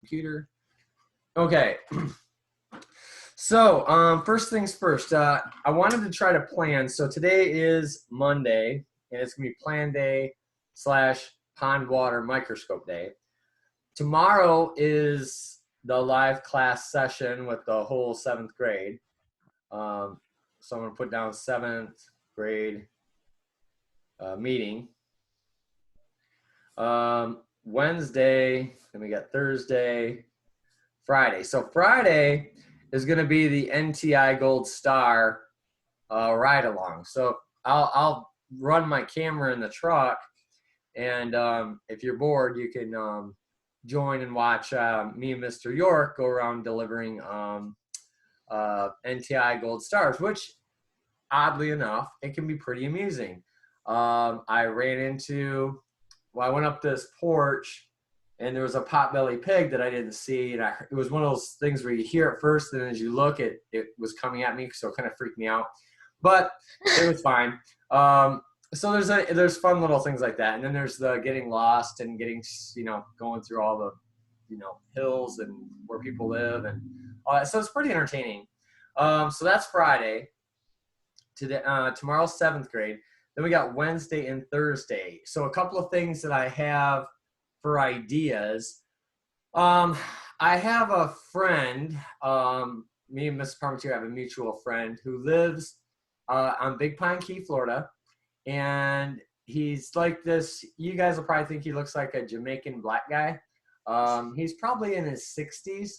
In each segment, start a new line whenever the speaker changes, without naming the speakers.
computer. Okay. So, first things first, I wanted to try to plan. So today is Monday, and it's going to be plan day / pond water microscope day. Tomorrow is the live class session with the whole 7th grade. So I'm going to put down 7th grade meeting. Wednesday, then we got Thursday, Friday. So Friday is going to be the NTI Gold Star ride along. So I'll run my camera in the truck, and if you're bored, you can join and watch me and Mr. York go around delivering NTI Gold Stars, which oddly enough, it can be pretty amusing. I went up this porch, and there was a potbelly pig that I didn't see, and it was one of those things where you hear it first, and as you look, it was coming at me, so it kind of freaked me out. But it was fine. So there's fun little things like that, and then there's the getting lost and getting, going through all the, hills and where people live and all that. So it's pretty entertaining. So that's Friday. Today, tomorrow's 7th grade. Then we got Wednesday and Thursday. So a couple of things that I have for ideas. I have a friend, me and Mrs. Parmentier have a mutual friend who lives on Big Pine Key, Florida. And he's like this, you guys will probably think he looks like a Jamaican black guy. He's probably in his 60s,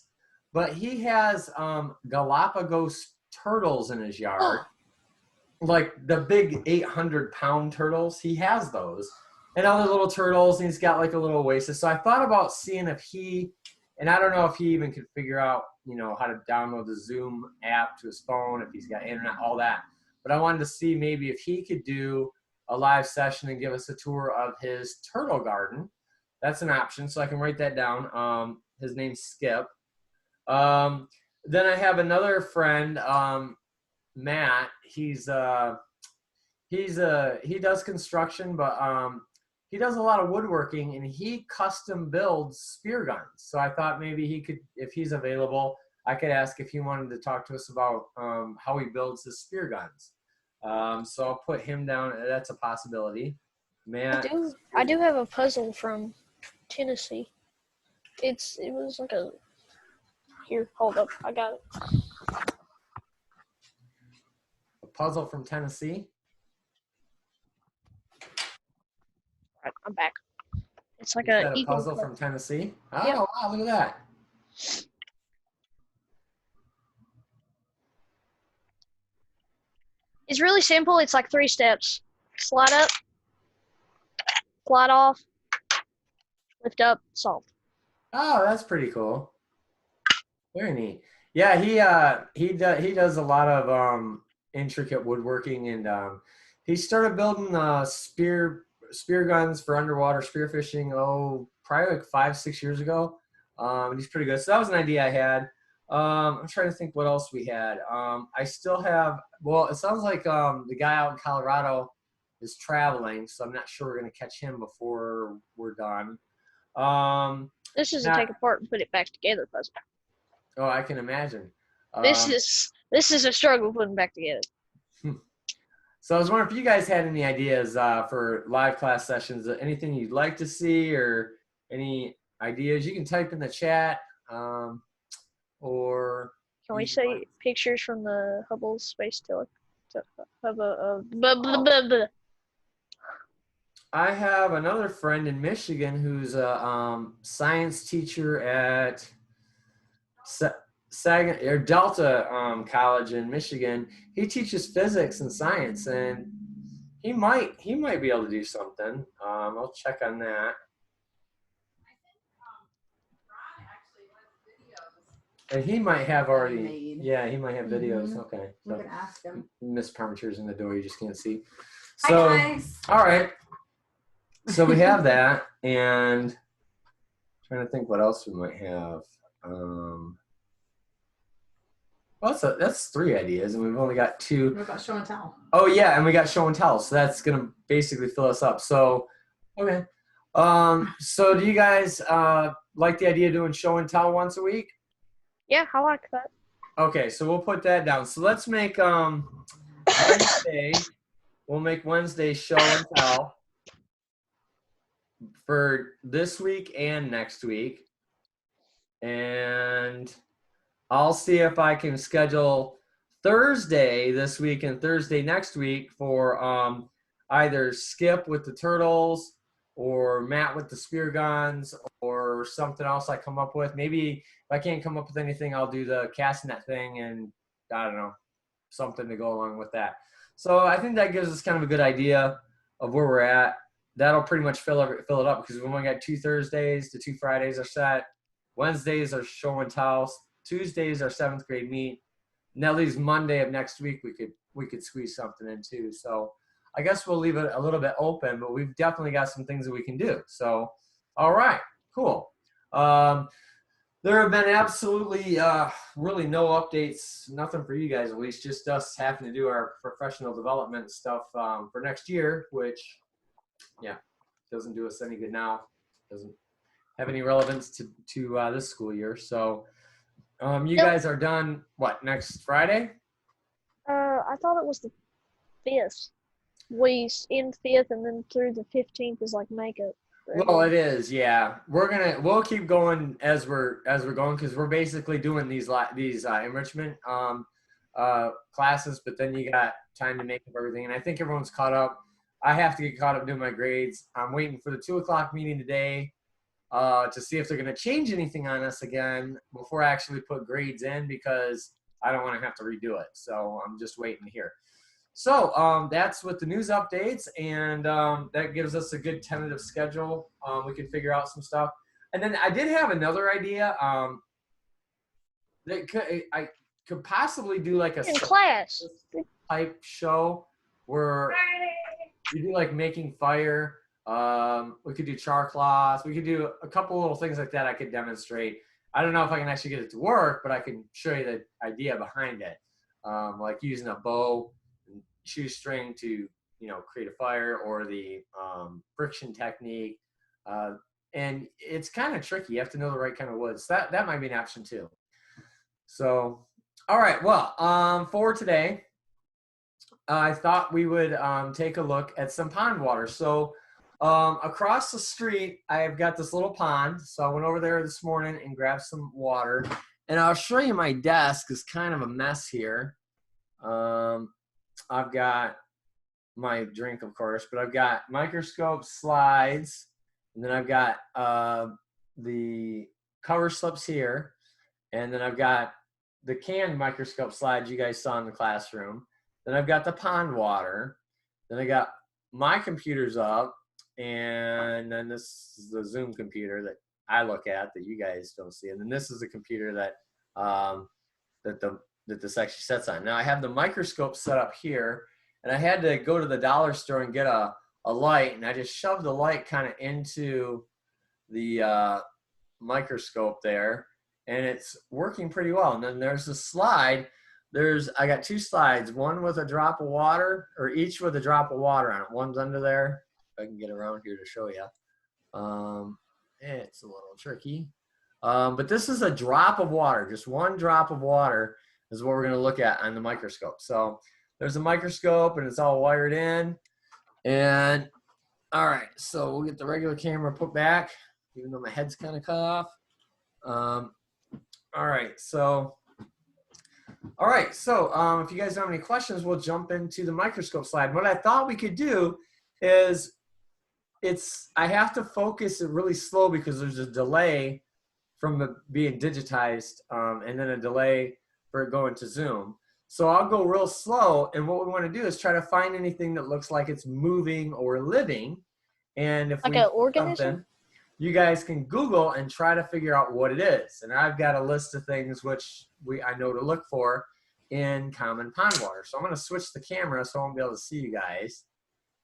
but he has Galapagos turtles in his yard. Like the big 800-pound turtles, he has those. And other little turtles, and he's got like a little oasis. So I thought about seeing if and I don't know if he even could figure out, how to download the Zoom app to his phone, if he's got internet, all that. But I wanted to see maybe if he could do a live session and give us a tour of his turtle garden. That's an option, so I can write that down. His name's Skip. Then I have another friend, Matt. He does construction, but he does a lot of woodworking, and he custom builds spear guns. So I thought maybe he could, if he's available, I could ask if he wanted to talk to us about how he builds his spear guns. So I'll put him down. That's a possibility. Matt,
I do have a puzzle from Tennessee. It was like here, hold up, I got it.
A puzzle from Tennessee.
All right, I'm back. It's like
a puzzle from Tennessee. Oh, yep. Wow, look at that.
It's really simple. It's like 3 steps. Slide up, slide off, lift up, solve.
Oh, that's pretty cool. Very neat. Yeah, he does a lot of intricate woodworking, and he started building spear guns for underwater spearfishing, probably like 5-6 years ago. And he's pretty good. So that was an idea I had. I'm trying to think what else we had. I still have, it sounds like the guy out in Colorado is traveling, so I'm not sure we're going to catch him before we're done.
This is a take apart and put it back together puzzle.
Oh, I can imagine.
This is a struggle putting back together.
So I was wondering if you guys had any ideas for live class sessions, anything you'd like to see, or any ideas. You can type in the chat, or
can we say pictures from the Hubble Space Telescope?
I have another friend in Michigan who's a science teacher at Delta College in Michigan. He teaches physics and science, and he might be able to do something. I'll check on that. And he might have already, he might have videos. Mm-hmm. Okay. So, we can ask him. Miss Parmentier's in the door, you just can't see. So, hi guys. All right. So we have that, and I'm trying to think what else we might have. Well, that's 3 ideas, and we've only got 2.
What about show and tell?
Oh yeah, and we got show and tell, so that's gonna basically fill us up. So, okay. So do you guys like the idea of doing show and tell once a week?
Yeah, I like that.
Okay, so we'll put that down. So let's make Wednesday. We'll make Wednesday show and tell for this week and next week. And I'll see if I can schedule Thursday this week and Thursday next week for either Skip with the turtles or Matt with the spear guns or something else I come up with. Maybe if I can't come up with anything, I'll do the cast net thing and I don't know, something to go along with that. So I think that gives us kind of a good idea of where we're at. That'll pretty much fill it up because we only got 2 Thursdays, the 2 Fridays are set. Wednesdays are show and tell. Tuesdays are 7th grade meet. And that leaves Monday of next week. We could squeeze something in too. So I guess we'll leave it a little bit open, but we've definitely got some things that we can do. So, all right, cool. There have been absolutely really no updates, nothing for you guys at least, just us having to do our professional development stuff for next year, which, yeah, doesn't do us any good now. Doesn't have any relevance to this school year. So you guys are done, what, next Friday?
I thought it was the 5th. We end 5th and then through the 15th is like makeup.
Well, it is, yeah. We'll keep going as we're going because we're basically doing these enrichment classes, but then you got time to make up everything, and I think everyone's caught up. I have to get caught up doing my grades. I'm waiting for the 2 o'clock meeting today to see if they're going to change anything on us again before I actually put grades in because I don't want to have to redo it. So I'm just waiting to hear. So that's with the news updates, and that gives us a good tentative schedule. We can figure out some stuff. And then I did have another idea. I could possibly do like a
class
type show where we do like making fire. We could do char cloths. We could do a couple little things like that I could demonstrate. I don't know if I can actually get it to work, but I can show you the idea behind it. Like using a bow and shoestring to, create a fire, or the friction technique. And it's kind of tricky. You have to know the right kind of wood. So that might be an option too. So, all right. Well, for today, I thought we would take a look at some pond water. So across the street, I've got this little pond. So I went over there this morning and grabbed some water. And I'll show you my desk is kind of a mess here. I've got my drink, of course, but I've got Microscope slides. And then I've got the cover slips here. And then I've got the canned Microscope slides you guys saw in the classroom. Then I've got the pond water. Then I got my computers up. And then this is the Zoom computer that I look at that you guys don't see. And then this is the computer that this actually sets on. Now I have the Microscope set up here, and I had to go to the dollar store and get a light, and I just shoved the light kind of into the Microscope there, and it's working pretty well. And then there's a slide. I got 2 slides, one with a drop of water, or each with a drop of water on it. One's under there. If I can get around here to show you. It's a little tricky. But this is a drop of water. Just one drop of water is what we're going to look at on the Microscope. So there's a Microscope, and it's all wired in. And all right, so we'll get the regular camera put back, even though my head's kind of cut off. All right, so if you guys don't have any questions, we'll jump into the Microscope slide. What I thought we could do is I have to focus it really slow because there's a delay from it being digitized and then a delay for it going to Zoom. So I'll go real slow, and what we want to do is try to find anything that looks like it's moving or living. And if
like an organism,
you guys can Google and try to figure out what it is. And I've got a list of things which I know to look for in common pond water. So I'm going to switch the camera so I won't be able to see you guys.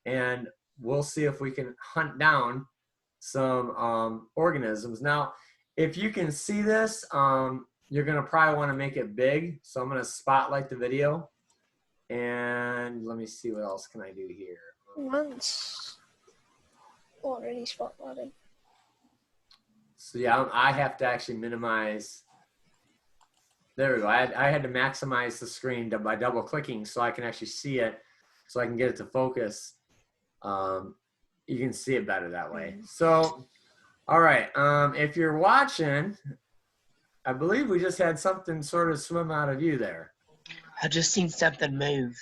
And we'll see if we can hunt down some organisms. Now, if you can see this, you're going to probably want to make it big. So I'm going to spotlight the video. And let me see what else can I do here.
Mine's already spotlighted.
So yeah, I have to actually minimize. There we go. I had to maximize the screen by double clicking so I can actually see it, so I can get it to focus. You can see it better that way. So, all right. If you're watching, I believe we just had something sort of swim out of you there.
I just seen something move.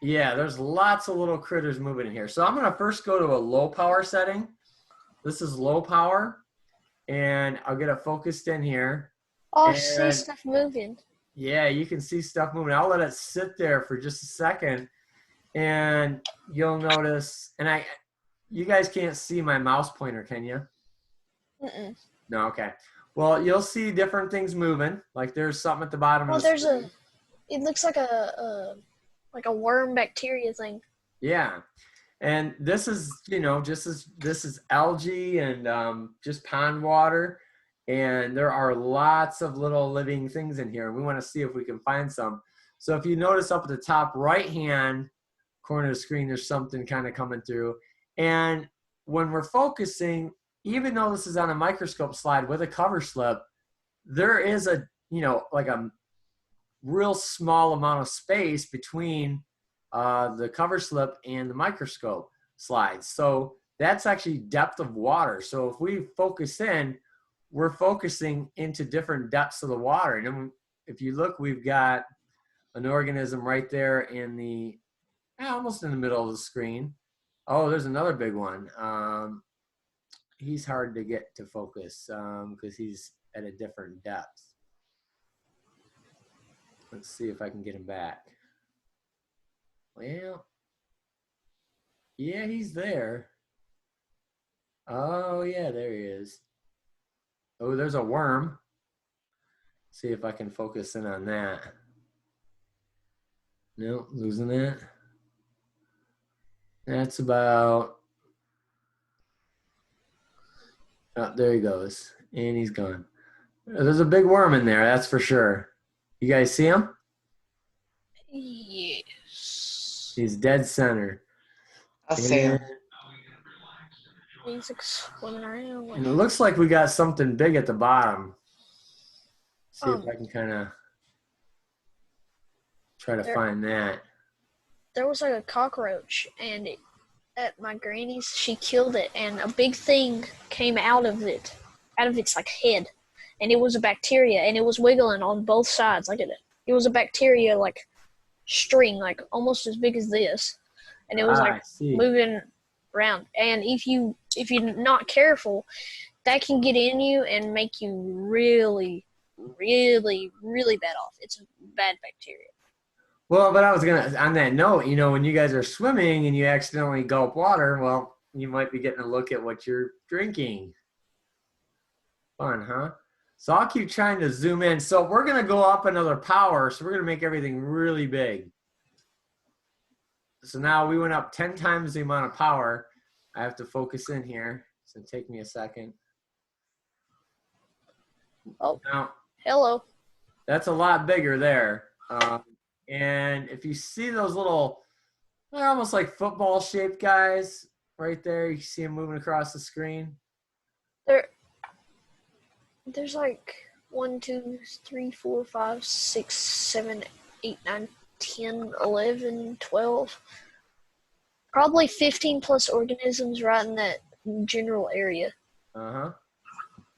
Yeah, there's lots of little critters moving in here. So I'm going to first go to a low power setting. This is low power, and I'll get it focused in here.
Oh, I see stuff moving.
Yeah, you can see stuff moving. I'll let it sit there for just a second, and you'll notice, and you guys can't see my mouse pointer, can you?
Mm-mm.
No, okay. Well, you'll see different things moving. Like there's something at the bottom of the screen.
It looks like a worm bacteria thing.
Yeah. And this is, this is algae and just pond water. And there are lots of little living things in here. And we want to see if we can find some. So if you notice up at the top right-hand corner of the screen, there's something kind of coming through. And when we're focusing, even though this is on a microscope slide with a cover slip, there is a, like a real small amount of space between the cover slip and the microscope slides. So that's actually depth of water. So if we focus in, we're focusing into different depths of the water. And then if you look, we've got an organism right there in the, almost in the middle of the screen. Oh, there's another big one. He's hard to get to focus because he's at a different depth. Let's see if I can get him back. Well, yeah, he's there. Oh, yeah, there he is. Oh, there's a worm. See if I can focus in on that. No, losing that. That's about, oh, there he goes. And he's gone. There's a big worm in there, that's for sure. You guys see him?
Yes.
He's dead center.
I see him.
He's like swimming around.
And it looks like we got something big at the bottom. See if I can kind of try to find that.
There was like a cockroach, and at my granny's, she killed it, and a big thing came out of its like head, and it was a bacteria, and it was wiggling on both sides. Like it was a bacteria like string, like almost as big as this, and it was like moving around. And if you're not careful, that can get in you and make you really, really, really bad off. It's a bad bacteria.
Well, but I was gonna, on that note, when you guys are swimming and you accidentally gulp water, well, you might be getting a look at what you're drinking. Fun, huh? So I'll keep trying to zoom in. So we're gonna go up another power. So we're gonna make everything really big. So now we went up 10 times the amount of power. I have to focus in here. So take me a second.
Oh,
now,
hello.
That's a lot bigger there. And if you see those little, they're almost like football shaped guys right there. You see them moving across the screen.
There's like 1, 2, 3, 4, 5, 6, 7, 8, 9, 10, 11, 12. Probably 15 plus organisms right in that general area.
Uh-huh.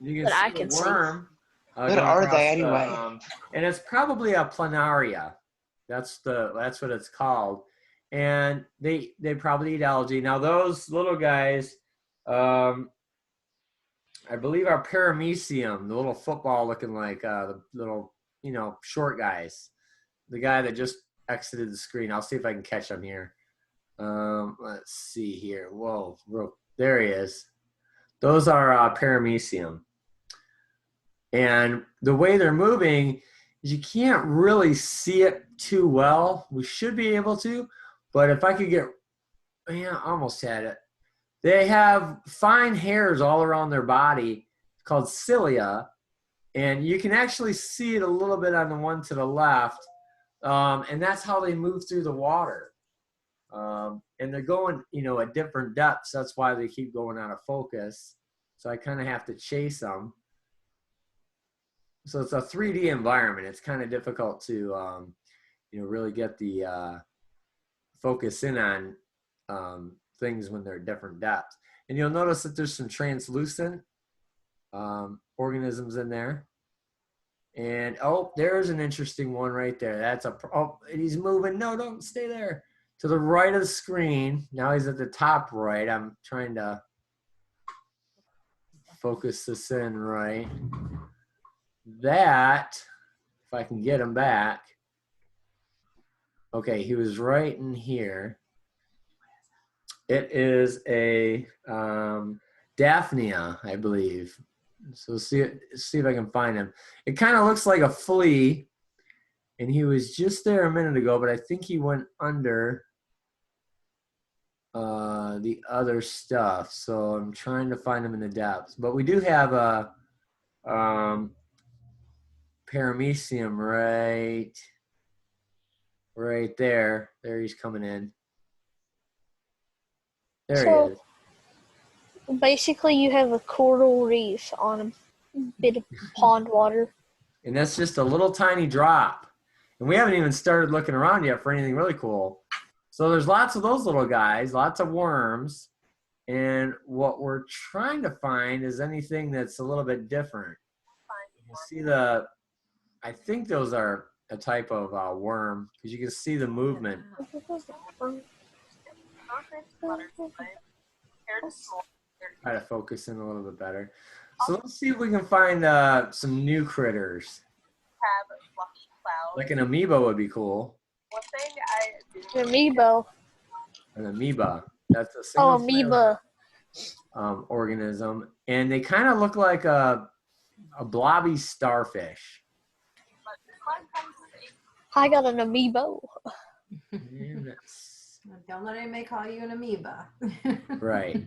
You
That I
can
can
see a worm.
What are they anyway?
And it's probably a planaria. That's what it's called. And they probably eat algae. Now those little guys, I believe are paramecium, the little football looking like the little, short guys. The guy that just exited the screen. I'll see if I can catch him here. Let's see here. Whoa, there he is. Those are paramecium. And the way they're moving, you can't really see it too well. We should be able to, but if I could get, I almost had it. They have fine hairs all around their body called cilia, and you can actually see it a little bit on the one to the left, and that's how they move through the water. And they're going, at different depths. That's why they keep going out of focus. So I kind of have to chase them. so it's a 3D environment. It's kind of difficult to, you know, really get the focus in on things when they're different depths. And you'll notice that there's some translucent organisms in there. And oh, there's an interesting one right there. That's a, oh, he's moving. No, don't stay there. To the right of the screen. Now he's at the top right. I'm trying to focus this in right. That, if I can get him back. Okay, he was right in here. It is a Daphnia, I believe. So see if I can find him. It kind of looks like a flea, and he was just there a minute ago, but I think he went under the other stuff. So I'm trying to find him in the depths. But we do have a paramecium right there. There he's coming in. There he is.
Basically, you have a coral reef on a bit of pond water.
And that's just a little tiny drop. And we haven't even started looking around yet for anything really cool. So there's lots of those little guys, lots of worms. And what we're trying to find is anything that's a little bit different. You see I think those are a type of worm, because you can see the movement. Try to focus in a little bit better. So let's see if we can find some new critters. Like an amoeba would be cool.
An amoeba.
An amoeba. That's a single
amoeba.
Organism. And they kind of look like a blobby starfish.
I got an amoeba.
Don't let anybody call you an amoeba.
Right.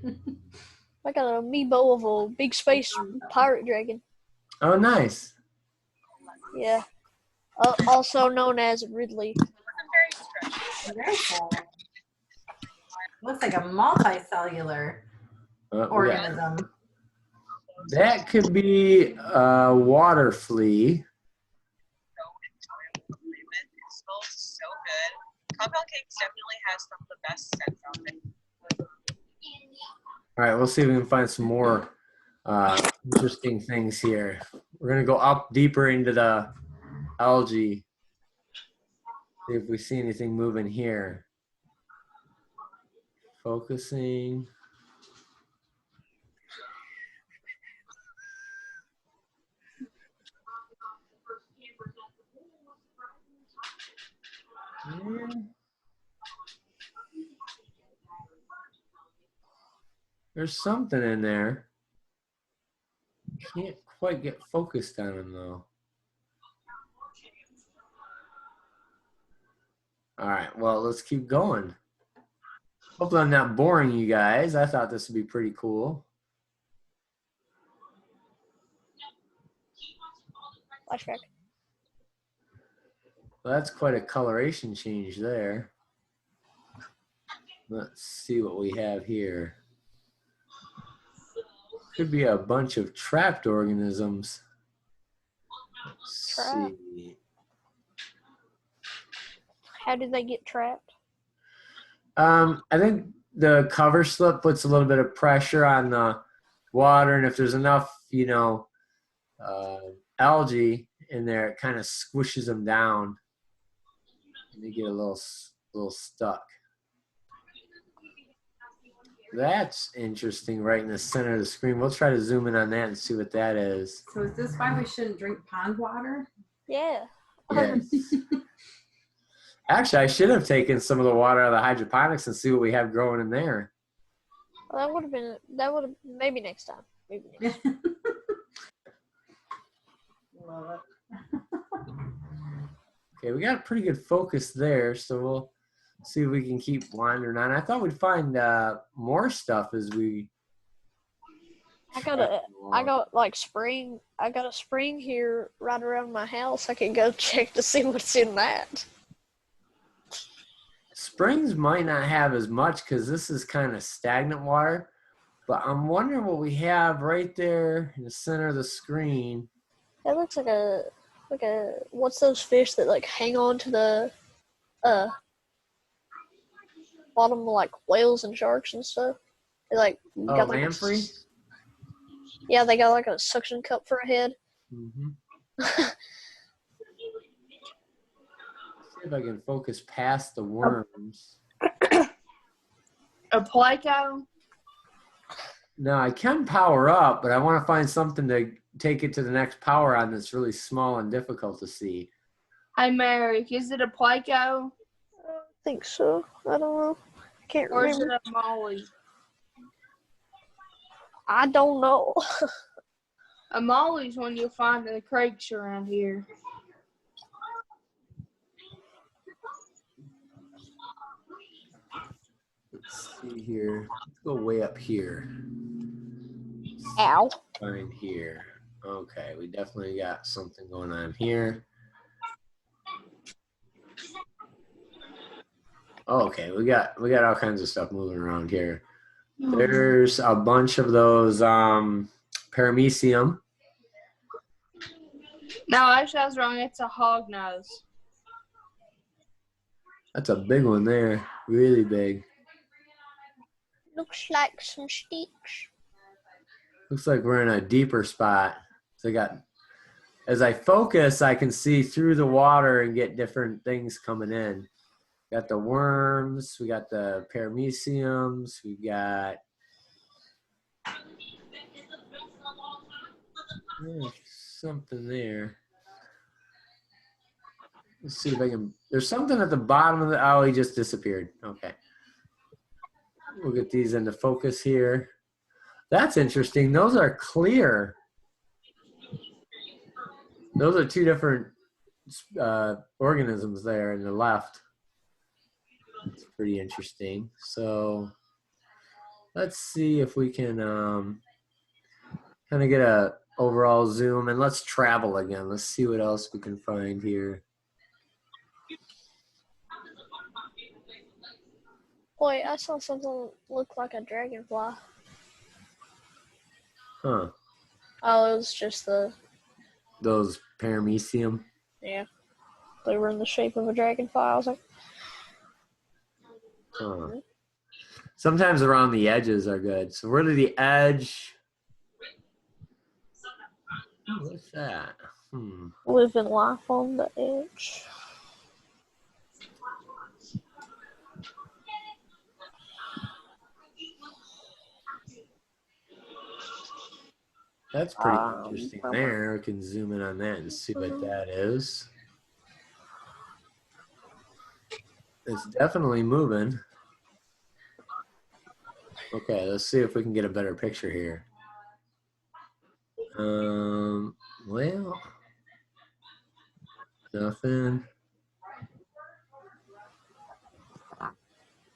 I got an amoeba of a big space pirate dragon.
Oh, nice.
Yeah. Also known as Ridley.
Very cool. Looks like a multicellular organism.
That could be a water flea.
It smells so good. Compound Cakes definitely has some of the best scents out there.
All right, we'll see if we can find some more interesting things here. We're going to go up deeper into the algae. See if we see anything moving here. Focusing. Yeah. There's something in there. Can't quite get focused on him though. All right, well, let's keep going. Hopefully I'm not boring you guys. I thought this would be pretty cool.
Flashback.
Well, that's quite a coloration change there. Let's see what we have here. Could be a bunch of trapped organisms. Let's see.
How did they get trapped?
I think the cover slip puts a little bit of pressure on the water, and if there's enough, you know, algae in there, it kind of squishes them down, and they get a little stuck. That's interesting, right in the center of the screen. We'll try to zoom in on that and see what that is.
So is this why we shouldn't drink pond water?
Yeah.
Yes. Actually, I should have taken some of the water out of the hydroponics and see what we have growing in there.
Well, maybe next time. Maybe next time.
Love it.
Okay, we got a pretty good focus there, so we'll see if we can keep wandering on. I thought we'd find more stuff as we.
I got a spring here right around my house. I can go check to see what's in that.
Springs might not have as much because this is kind of stagnant water, but I'm wondering what we have right there in the center of the screen.
That looks like a what's those fish that like hang on to the uh bottom of like whales and sharks and stuff. They like got like
lamprey?
Yeah, they got like a suction cup for a head.
Mm-hmm. See if I can focus past the worms.
A Placo?
No, I can power up, but I want to find something to take it to the next power on that's really small and difficult to see.
Hey, Merrick, is it a Placo?
I don't think so. I don't know. I can't
Or is
remember.
it a Molly?
I don't know.
A Molly's one you'll find in the creeks around here.
Let's see here. Let's go way up here.
Ow.
Find here. Okay, we definitely got something going on here. Okay, we got all kinds of stuff moving around here. There's a bunch of those paramecium.
No, actually, I was wrong. It's a hog nose.
That's a big one there. Really big.
Looks like some sticks.
Looks like we're in a deeper spot. So as I focus, I can see through the water and get different things coming in. Got the worms, we got the parameciums, we got something there. Let's see if I can, there's something at the bottom of the, oh, he just disappeared. Okay. We'll get these into focus here. That's interesting. Those are clear. Those are two different organisms there in the left. It's pretty interesting. So let's see if we can kind of get a overall zoom, and let's travel again. Let's see what else we can find here.
Wait, I saw something look like a dragonfly.
Huh.
Oh, it was just
those paramecium.
Yeah. They were in the shape of a dragonfly. I was like,
huh. Sometimes around the edges are good. So we're to the edge. What's that?
Living life on the edge.
That's pretty interesting there. We can zoom in on that and see what that is. It's definitely moving. Okay, let's see if we can get a better picture here. Well, nothing.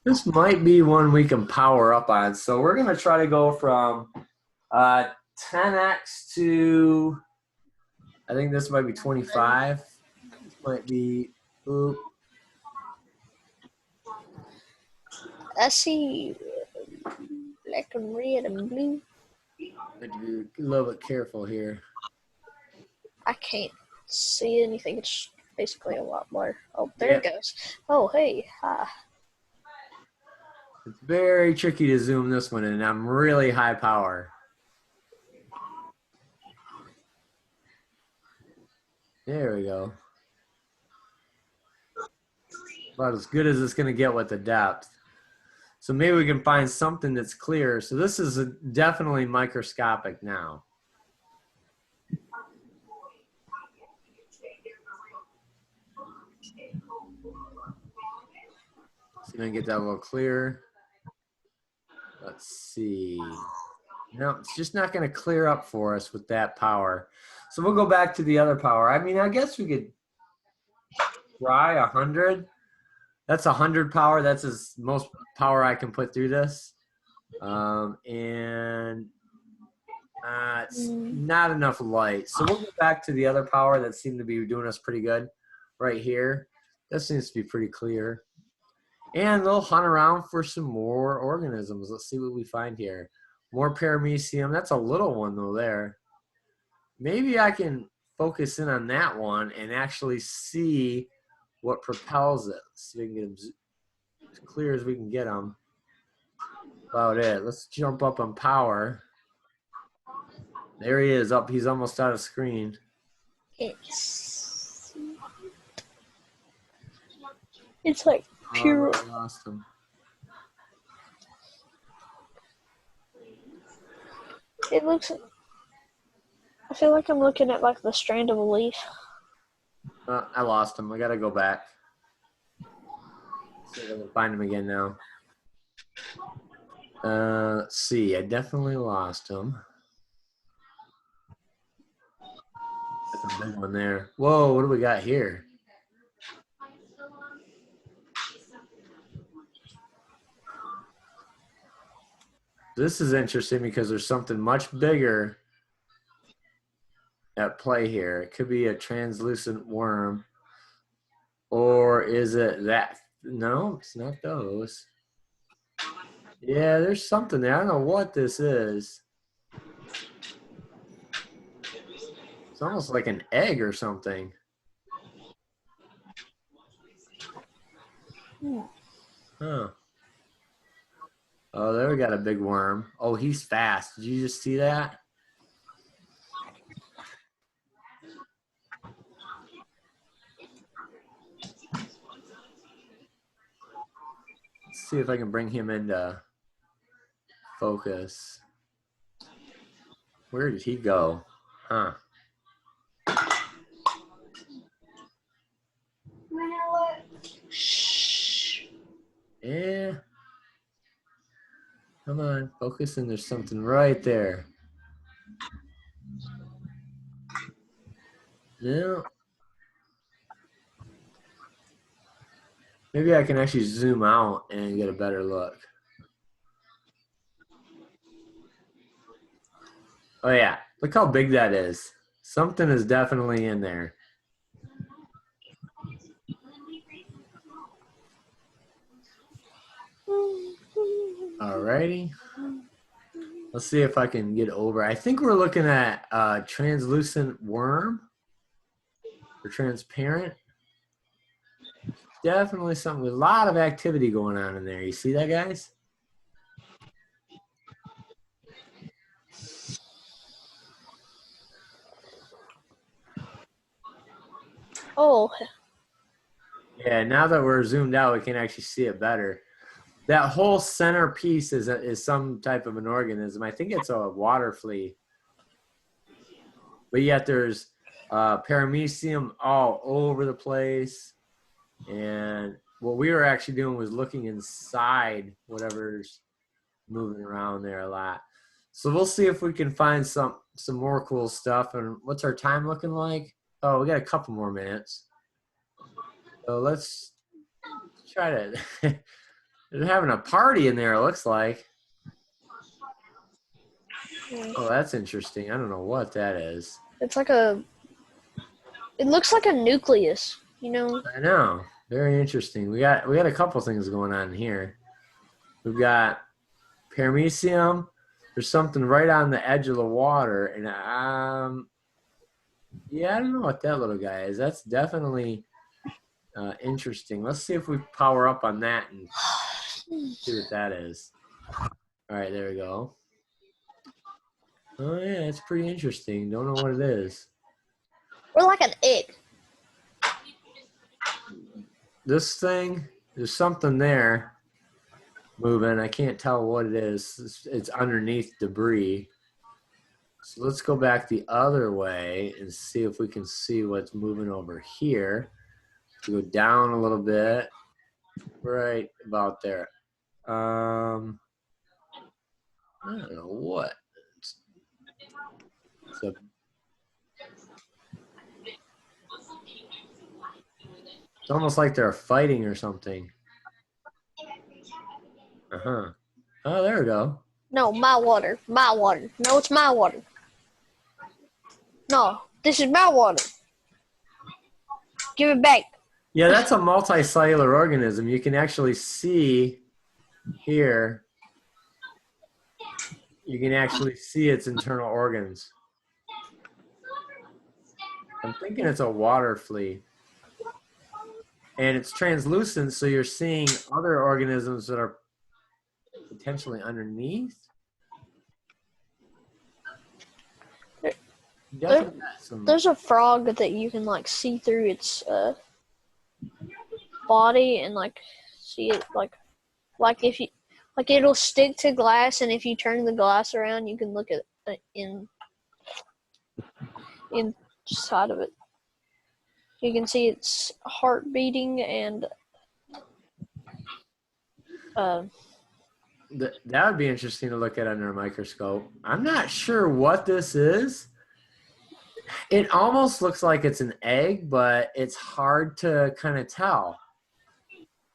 This might be one we can power up on. So we're gonna try to go from 10x to, I think this might be 25. This might be, oop.
I see black and red and blue.
Be a little bit careful here.
I can't see anything. It's basically a lot more. Oh, there it goes. Oh, hey, hi.
It's very tricky to zoom this one in. I'm really high power. There we go. About as good as it's going to get with the depth. So maybe we can find something that's clear. So this is definitely microscopic now. See if I can get that a little clearer. Let's see. No, it's just not going to clear up for us with that power. So we'll go back to the other power. I mean, I guess we could try 100. That's 100 power. That's as most power I can put through this. And it's not enough light. So we'll go back to the other power that seemed to be doing us pretty good right here. That seems to be pretty clear. And they'll hunt around for some more organisms. Let's see what we find here. More paramecium. That's a little one though there. Maybe I can focus in on that one and actually see what propels it. Let's see if we can get them as clear as we can get them. About it. Let's jump up on power. There he is. Up. He's almost out of screen.
It's like pure.
I lost him.
It looks. I feel like I'm looking at like the strand of a leaf.
I lost him. I gotta go back. See if I can find him again now. Let's see. I definitely lost him. That's a big one there. Whoa, what do we got here? This is interesting because there's something much bigger at play here. It could be a translucent worm. Or is it that? No, it's not those. Yeah, there's something there. I don't know what this is. It's almost like an egg or something. Huh. Oh, there we got a big worm. Oh, he's fast. Did you just see that? Let's see if I can bring him into focus. Where did he go? Huh. Yeah. Come on, focus, and there's something right there. No. Maybe I can actually zoom out and get a better look. Oh yeah, look how big that is. Something is definitely in there. Alrighty. Let's see if I can get over. I think we're looking at a translucent worm or transparent. Definitely something with a lot of activity going on in there. You see that, guys?
Oh.
Yeah, now that we're zoomed out, we can actually see it better. That whole center piece is some type of an organism. I think it's a water flea. But yet there's paramecium all over the place. And what we were actually doing was looking inside whatever's moving around there a lot. So we'll see if we can find some more cool stuff. And what's our time looking like? Oh, we got a couple more minutes. So let's try to. They're having a party in there, it looks like. Oh, that's interesting. I don't know what that is.
It's like a. It looks like a nucleus, you know.
I know. Very interesting. We got a couple things going on here. We've got paramecium. There's something right on the edge of the water, and yeah, I don't know what that little guy is. That's definitely interesting. Let's see if we power up on that and see what that is. All right, there we go. Oh yeah, it's pretty interesting. Don't know what it is.
Or like an egg.
This thing, there's something there moving. I can't tell what it is. It's underneath debris. So let's go back the other way and see if we can see what's moving over here. Go down a little bit, right about there. I don't know what. It's almost like they're fighting or something. Uh-huh. Oh, there we go.
No, my water. My water. No, it's my water. No, this is my water. Give it back.
Yeah, that's a multicellular organism. You can actually see here. You can actually see its internal organs. I'm thinking it's a water flea. And it's translucent, so you're seeing other organisms that are potentially underneath.
There's a frog that you can like see through its body and like see it like if you like it'll stick to glass, and if you turn the glass around you can look at inside of it. You can see its heart beating and
that would be interesting to look at under a microscope. I'm not sure what this is. It almost looks like it's an egg, but it's hard to kind of tell.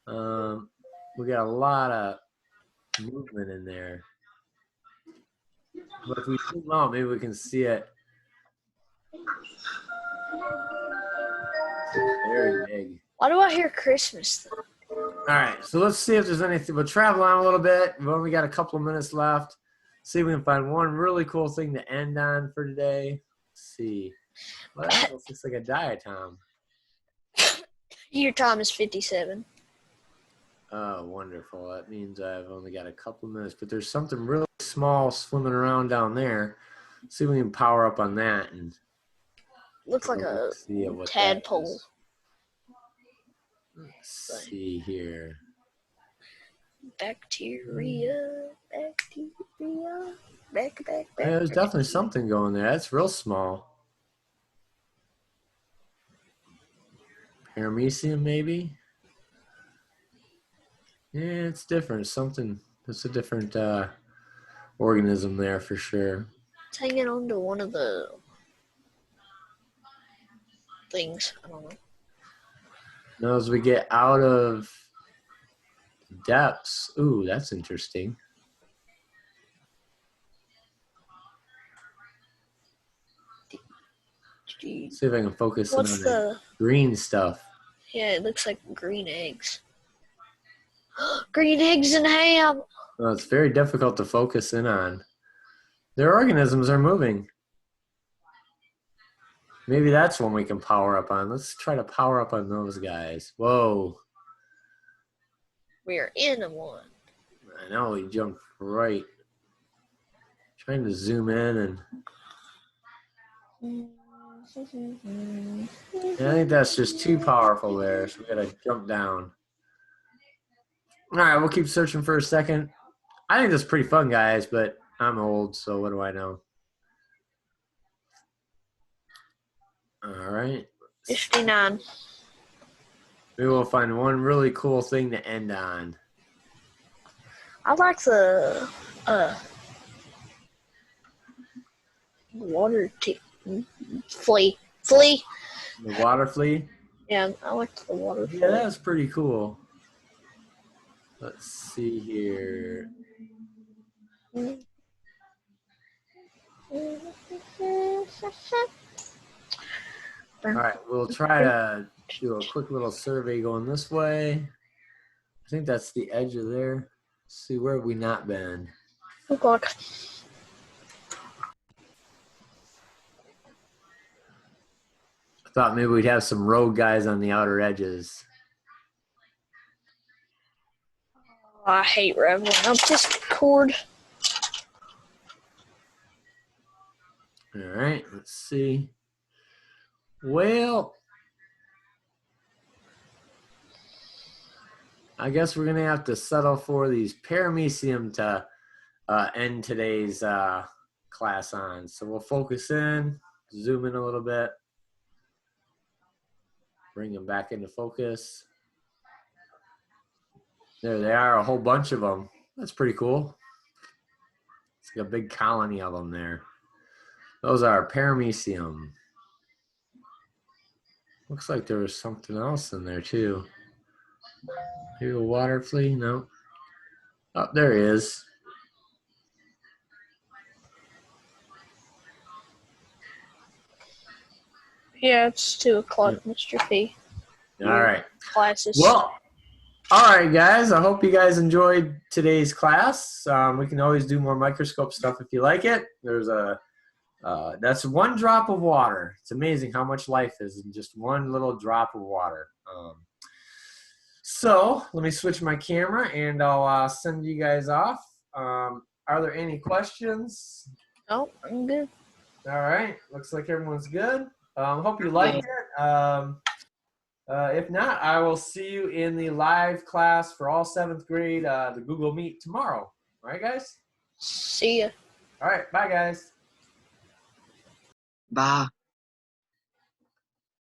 We got a lot of movement in there. But if we zoom out, maybe we can see it. It's very big.
Why do I hear Christmas though?
All right, so let's see if there's anything. We'll travel on a little bit. We've only got a couple of minutes left. See if we can find one really cool thing to end on for today. Let's see. Well, that almost looks like a diatom.
Your time is 57.
Oh, wonderful. That means I've only got a couple of minutes, but there's something really small swimming around down there. Let's see if we can power up on that. And
looks like a tadpole.
Let's see here.
Bacteria. Back.
Yeah, there's definitely something going there. That's real small. Paramecium, maybe? Yeah, it's different. Something. It's a different organism there for sure.
It's hanging on to one of the things. I don't know.
Now, as we get out of depths, ooh, that's interesting. See if I can focus on the green stuff.
Yeah, it looks like green eggs. Green eggs and ham.
Well, it's very difficult to focus in on. Their organisms are moving. Maybe that's one we can power up on. Let's try to power up on those guys. Whoa.
We're in one.
I know, he jumped right. Trying to zoom in and... I think that's just too powerful there, so we gotta jump down. All right, we'll keep searching for a second. I think that's pretty fun, guys, but I'm old, so what do I know? All right.
59.
Maybe we'll find one really cool thing to end on.
I like the water flea. The
water flea?
Yeah, I like the water flea.
Yeah, that's pretty cool. Let's see here. All right, we'll try to do a quick little survey going this way. I think that's the edge of there. Let's see, where have we not been?
Oh, God.
I thought maybe we'd have some rogue guys on the outer edges.
Oh, I hate reveling up this cord.
All right, let's see. Well, I guess we're going to have to settle for these paramecium to end today's class on. So we'll focus in, zoom in a little bit, bring them back into focus. There they are, a whole bunch of them. That's pretty cool. It's like a big colony of them there. Those are paramecium. Looks like there was something else in there too. Maybe a water flea? No. Oh, there he is.
Yeah, it's 2 o'clock, Mr. P.
All right.
Classes.
Well, all right, guys. I hope you guys enjoyed today's class. We can always do more microscope stuff if you like it. There's a That's one drop of water. It's amazing how much life is in just one little drop of water. So let me switch my camera and I'll send you guys off. Are there any questions?
Oh, I'm good.
All right. Looks like everyone's good. Hope you liked it. If not, I will see you in the live class for all 7th grade, the Google Meet tomorrow. All right, guys?
See ya.
All right. Bye, guys.
Bye.